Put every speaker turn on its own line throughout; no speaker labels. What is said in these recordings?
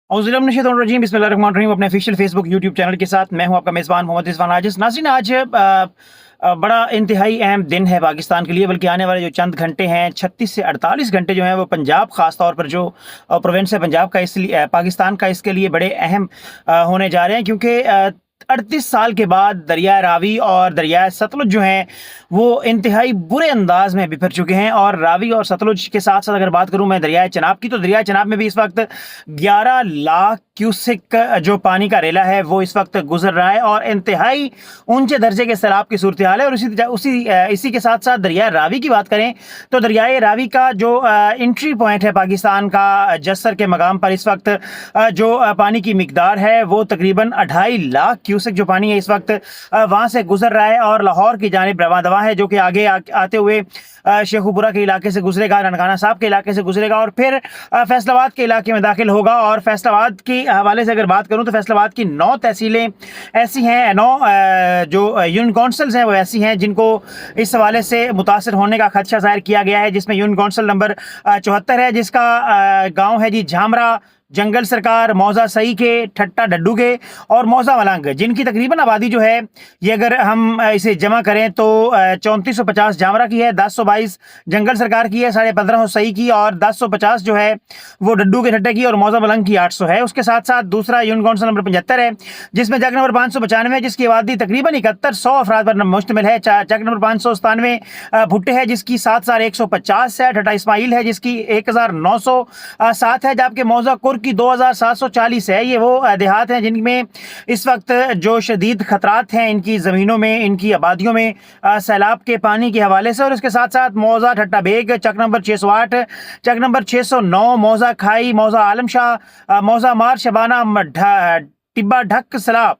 औज़ुबिल्लाहिमिनश्शैतानिर्रजीम बिस्मिल्लाहिर्रहमानिर्रहीम। अपने official Facebook YouTube channel के साथ मैं हूं आपका मेज़बान मोहम्मद रिजवान आजिज़। नाज़रीन, आज बड़ा इंतहाई अहम दिन है पाकिस्तान के लिए, बल्कि आने वाले जो चंद घंटे हैं 36 से 48 घंटे जो हैं वो पंजाब, ख़ास तौर पर जो प्रोविंस है पंजाब का, इसलिए पाकिस्तान का, इसके लिए बड़े अहम होने जा रहे हैं, क्योंकि 38 साल के बाद दरिया रावी और दरिया सतलुज जो हैं वो इंतहाई बुरे अंदाज में बिखर चुके हैं। और रावी और सतलुज के साथ साथ अगर बात करूं मैं दरिया चनाब की, तो दरिया चनाब में भी इस वक्त 11 लाख क्यूसिक जो पानी का रेला है वो इस वक्त गुजर रहा है और इंतहाई ऊंचे दर्जे के सैलाब की सूरत हाल है। और इसी के साथ साथ दरिया रावी की बात करें तो दरियाए रावी का जो एंट्री पॉइंट है पाकिस्तान का, जस्सर के मकाम पर इस वक्त जो पानी की मिकदार है वो तकरीबन 2.5 लाख क्यूसिक जो पानी है इस वक्त वहाँ से गुजर रहा है और लाहौर की जानिब रवां दवा है, जो कि आगे आते हुए शेखुपुरा के इलाके से गुजरेगा, ननकाना साहब के इलाके से गुजरेगा और फिर फैसलाबाद के इलाके में दाखिल होगा। और फैसलाबाद के हवाले से अगर बात करूं तो फैसलाबाद की 9 तहसीलें ऐसी हैं, 9 जो यूनियन काउंसिल्स हैं वो ऐसी हैं जिनको इस हवाले से मुतासर होने का खदशा जाहिर किया गया है, जिसमें यूनियन काउंसिल नंबर 74 है, जिसका गाँव है जी झामरा, जंगल सरकार, मौजा सही के, ठट्टा डड्डू के और मौजा मलंग, जिनकी तकरीबन आबादी जो है ये अगर हम इसे जमा करें तो 3450 जामरा की है, 1022 जंगल सरकार की है, 1550 सही की और 1050 जो है वो डड्डू के ठट्टे की और मौजा मलंग की 800 है। उसके साथ साथ दूसरा यूनियन काउंसिल नंबर 75 है, जिसमें चक नंबर 595 जिसकी आबादी तकरीबन 7100 अफराद पर मुश्तमिल है, चक नंबर 597 भुट्टे है जिसकी 7150 है, ठट्टा इस्माइल है जिसकी 1907 है, जबकि मौजा की 2740 है। ये वो देहात हैं जिनमें इस वक्त जो शदीद खतरात हैं इनकी ज़मीनों में, इनकी आबादियों में सैलाब के पानी के हवाले से। और इसके साथ साथ मौजा ठट्टा बेग, चक नंबर 608, चक नंबर 609, मौजा खाई, मौजा आलम शाह, मौजा मार शबाना, टिब्बा ढक सलाब,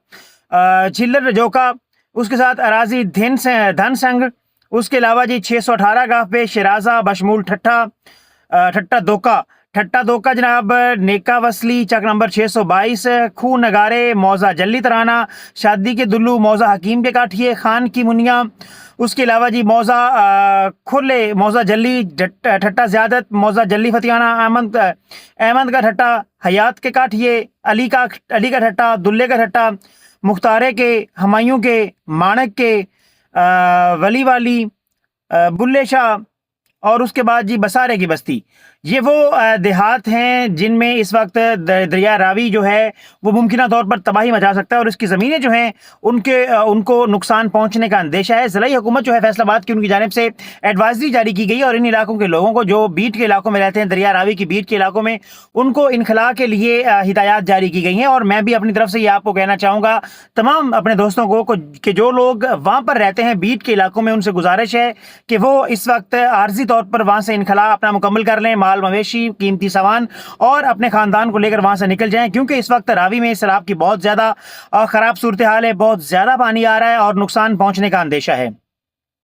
चिल्लर रजोका, उसके साथ अराजी धन संग, उसके अलावा जी 618 गाफ पे शिराजा बशमूल ठट्टा दोका जनाब, नेका वसली, चक नंबर 622, खू नगारे, मौजा जल्ली तराना, शादी के दुल्लू, मौजा हकीम के काठिए, खान की मुनिया, उसके अलावा जी मौजा खुले, मौजा जल्ली ठट्टा ज़्यादत, मौजा जल्ली फतियाना, अहमद का ठट्टा, हयात के काठिए, अली का ठट्टा, दुल्ले का ठट्टा, मुख्तारे के, हमायूं के, मानक के, वली वाली, बुल्ले शाह और उसके बाद जी बसारे की बस्ती। ये वो देहात हैं जिनमें इस वक्त दरिया रावी जो है वो मुमकिन तौर पर तबाही मचा सकता है और इसकी ज़मीनें जो हैं उनको नुकसान पहुंचने का अंदेशा है। ज़िला हुकूमत जो है फैसलाबाद की, उनकी जानिब से एडवाइजरी जारी की गई और इन इलाकों के लोगों को, जो बीट के इलाकों में रहते हैं, दरिया रावी की बीट के इलाकों में, उनको इनखला के लिए हिदायत जारी की गई हैं। और मैं भी अपनी तरफ से ये आपको कहना चाहूँगा तमाम अपने दोस्तों को कि जो लोग वहाँ पर रहते हैं बीट के इलाकों में, उनसे गुजारिश है कि वो इस वक्त आर्जी तौर पर वहाँ से इनखला अपना मुकम्मल कर लें, माल मवेशी, कीमती सामान और अपने खानदान को लेकर वहां से निकल जाएं, क्योंकि इस वक्त रावी में सैलाब की बहुत ज्यादा खराब सूरत हाल है, बहुत ज्यादा पानी आ रहा है और नुकसान पहुंचने का अंदेशा है।